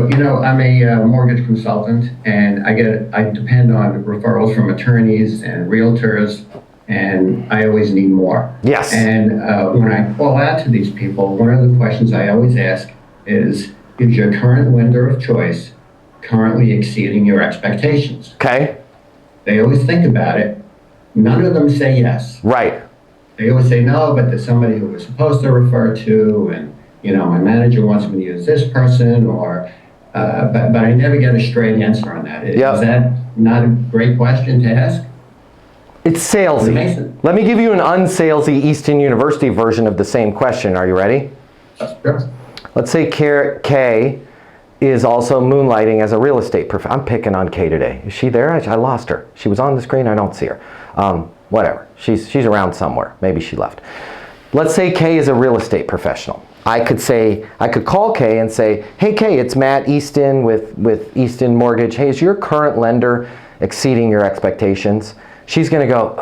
I'm a mortgage consultant, and I depend on referrals from attorneys and realtors, and I always need more. Yes. And when I call out to these people, one of the questions I always ask is your current lender of choice currently exceeding your expectations? Okay. They always think about it. None of them say yes. Right. They always say no, but there's somebody who we're supposed to refer to, and my manager wants me to use this person, or but I never get a straight answer on that. Is that not a great question to ask? It's salesy. Let me give you an unsalesy Easton University version of the same question. Are you ready? Sure. Let's say Kay is also moonlighting as a real estate professional. I'm picking on Kay today. Is she there? I lost her. She was on the screen. I don't see her. Whatever. She's around somewhere. Maybe she left. Let's say Kay is a real estate professional. I could call Kay and say, hey Kay, it's Matt Easton with Easton Mortgage. Hey, is your current lender exceeding your expectations? She's gonna go,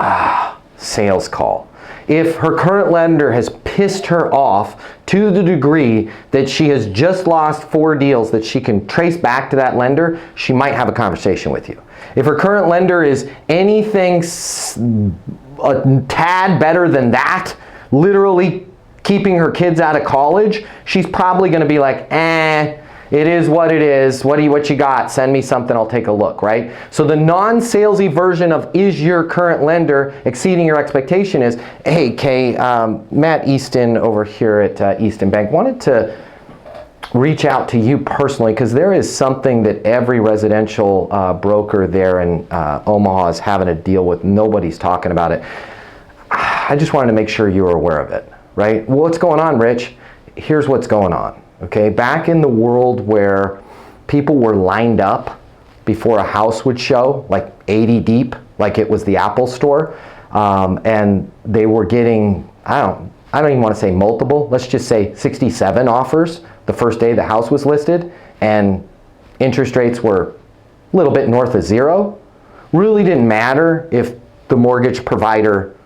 sales call. If her current lender has pissed her off to the degree that she has just lost 4 deals that she can trace back to that lender, she might have a conversation with you. If her current lender is anything a tad better than that, literally keeping her kids out of college, she's probably going to be like, it is what it is. What you got? Send me something, I'll take a look, right? So the non-salesy version of is your current lender exceeding your expectation is, hey Kay, Matt Easton over here at Easton Bank wanted to reach out to you personally because there is something that every residential broker there in Omaha is having to deal with. Nobody's talking about it. I just wanted to make sure you were aware of it, right? Well, what's going on, Rich? Here's what's going on, okay? Back in the world where people were lined up before a house would show, like 80 deep, like it was the Apple store, and they were getting, I don't even want to say multiple, let's just say 67 offers the first day the house was listed, and interest rates were a little bit north of 0. Really didn't matter if the mortgage provider,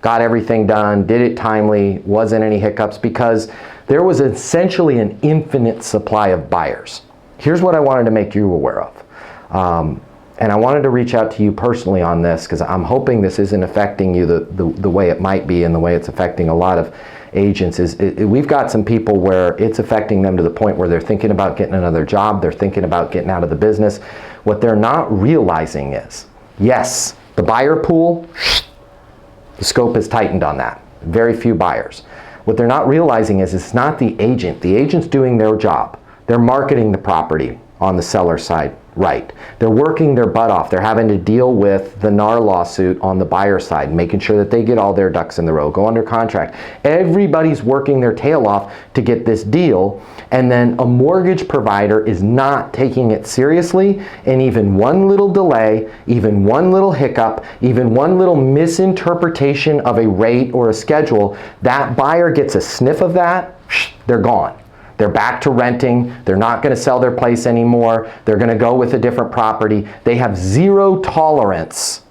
got everything done, did it timely, wasn't any hiccups, because there was essentially an infinite supply of buyers. Here's what I wanted to make you aware of. And I wanted to reach out to you personally on this because I'm hoping this isn't affecting you the way it might be and the way it's affecting a lot of agents. We've got some people where it's affecting them to the point where they're thinking about getting another job, they're thinking about getting out of the business. What they're not realizing is, yes, the buyer pool, the scope is tightened on that. Very few buyers. What they're not realizing is it's not the agent. The agent's doing their job. They're marketing the property on the seller side, right. They're working their butt off. They're having to deal with the NAR lawsuit on the buyer side, making sure that they get all their ducks in the row, go under contract. Everybody's working their tail off to get this deal, and then a mortgage provider is not taking it seriously, and even one little delay, even one little hiccup, even one little misinterpretation of a rate or a schedule, that buyer gets a sniff of that, they're gone. They're back to renting. They're not going to sell their place anymore. They're going to go with a different property. They have zero tolerance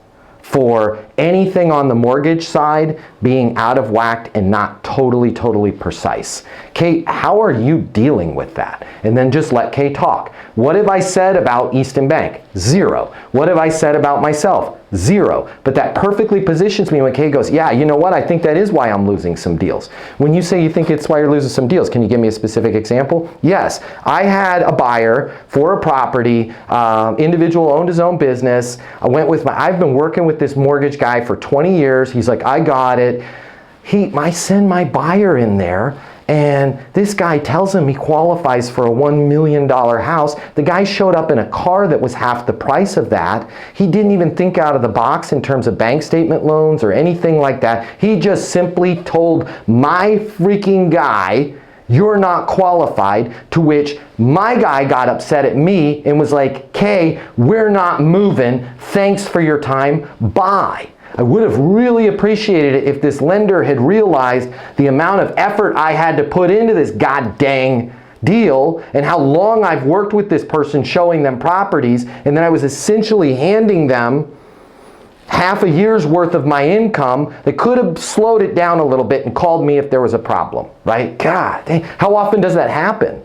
for anything on the mortgage side being out of whack and not totally precise. Kay, how are you dealing with that? And then just let Kay talk. What have I said about Easton Bank? 0. What have I said about myself? 0. But that perfectly positions me when Kay goes, yeah, you know what? I think that is why I'm losing some deals. When you say you think it's why you're losing some deals, can you give me a specific example? Yes, I had a buyer for a property, individual owned his own business. I've been working with this mortgage guy for 20 years. He's like, I got it. I send my buyer in there, and this guy tells him he qualifies for a $1 million house. The guy showed up in a car that was half the price of that. He didn't even think out of the box in terms of bank statement loans or anything like that. He just simply told my freaking guy, you're not qualified, to which my guy got upset at me and was like, Kay, we're not moving. Thanks for your time. Bye. I would have really appreciated it if this lender had realized the amount of effort I had to put into this god dang deal and how long I've worked with this person showing them properties, and then I was essentially handing them half a year's worth of my income that could have slowed it down a little bit and called me if there was a problem, right? God dang, how often does that happen?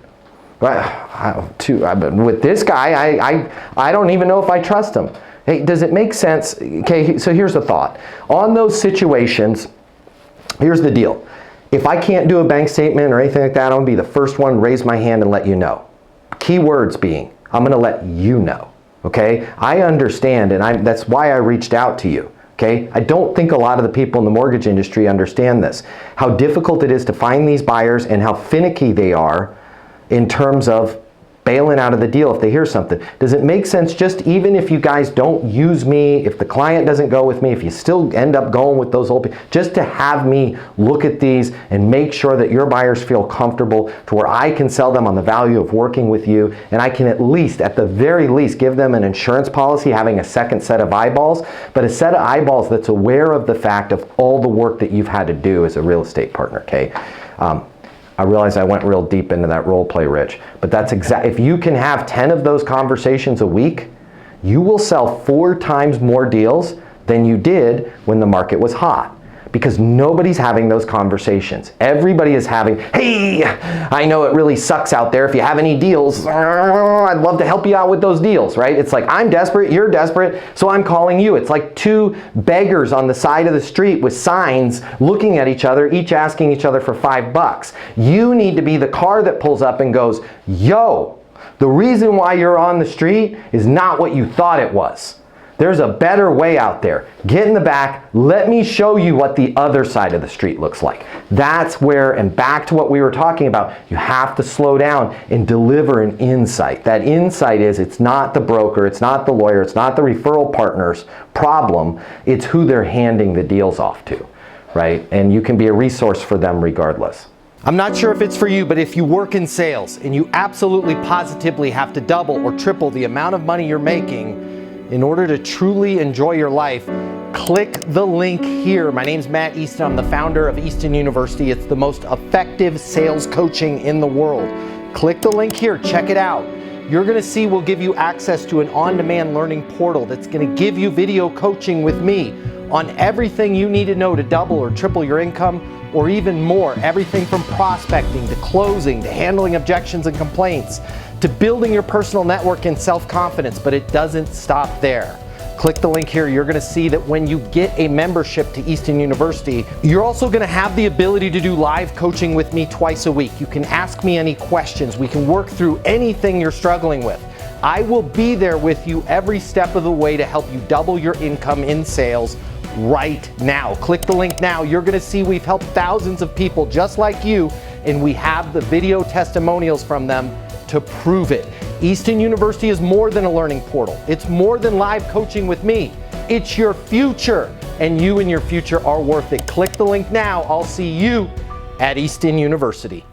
With this guy, I don't even know if I trust him. Hey, does it make sense? Okay, so here's a thought. On those situations, here's the deal. If I can't do a bank statement or anything like that, I'm gonna be the first one to raise my hand and let you know. Key words being, I'm gonna let you know, okay? I understand, and that's why I reached out to you, okay? I don't think a lot of the people in the mortgage industry understand this, how difficult it is to find these buyers and how finicky they are in terms of bailing out of the deal if they hear something. Does it make sense, just even if you guys don't use me, if the client doesn't go with me, if you still end up going with those old people, just to have me look at these and make sure that your buyers feel comfortable to where I can sell them on the value of working with you, and I can at least, at the very least, give them an insurance policy, having a second set of eyeballs, but a set of eyeballs that's aware of the fact of all the work that you've had to do as a real estate partner, okay? I realize I went real deep into that role play, Rich, but that's if you can have 10 of those conversations a week, you will sell 4 times more deals than you did when the market was hot. Because nobody's having those conversations. Everybody is having, hey, I know it really sucks out there. If you have any deals, I'd love to help you out with those deals, right? It's like, I'm desperate, you're desperate, so I'm calling you. It's like 2 beggars on the side of the street with signs looking at each other, each asking each other for $5. You need to be the car that pulls up and goes, yo, the reason why you're on the street is not what you thought it was. There's a better way out there. Get in the back. Let me show you what the other side of the street looks like. That's where, and back to what we were talking about, you have to slow down and deliver an insight. That insight is, it's not the broker, it's not the lawyer, it's not the referral partner's problem. It's who they're handing the deals off to, right? And you can be a resource for them regardless. I'm not sure if it's for you, but if you work in sales and you absolutely positively have to double or triple the amount of money you're making in order to truly enjoy your life, click the link here. My name's Matt Easton. I'm the founder of Easton University. It's the most effective sales coaching in the world. Click the link here, check it out. You're gonna see we'll give you access to an on-demand learning portal that's gonna give you video coaching with me on everything you need to know to double or triple your income, or even more. Everything from prospecting to closing to handling objections and complaints to building your personal network and self-confidence, but it doesn't stop there. Click the link here. You're gonna see that when you get a membership to Easton University, you're also gonna have the ability to do live coaching with me twice a week. You can ask me any questions. We can work through anything you're struggling with. I will be there with you every step of the way to help you double your income in sales right now. Click the link now. You're gonna see we've helped thousands of people just like you, and we have the video testimonials from them to prove it. Easton University is more than a learning portal. It's more than live coaching with me. It's your future, and you and your future are worth it. Click the link now. I'll see you at Easton University.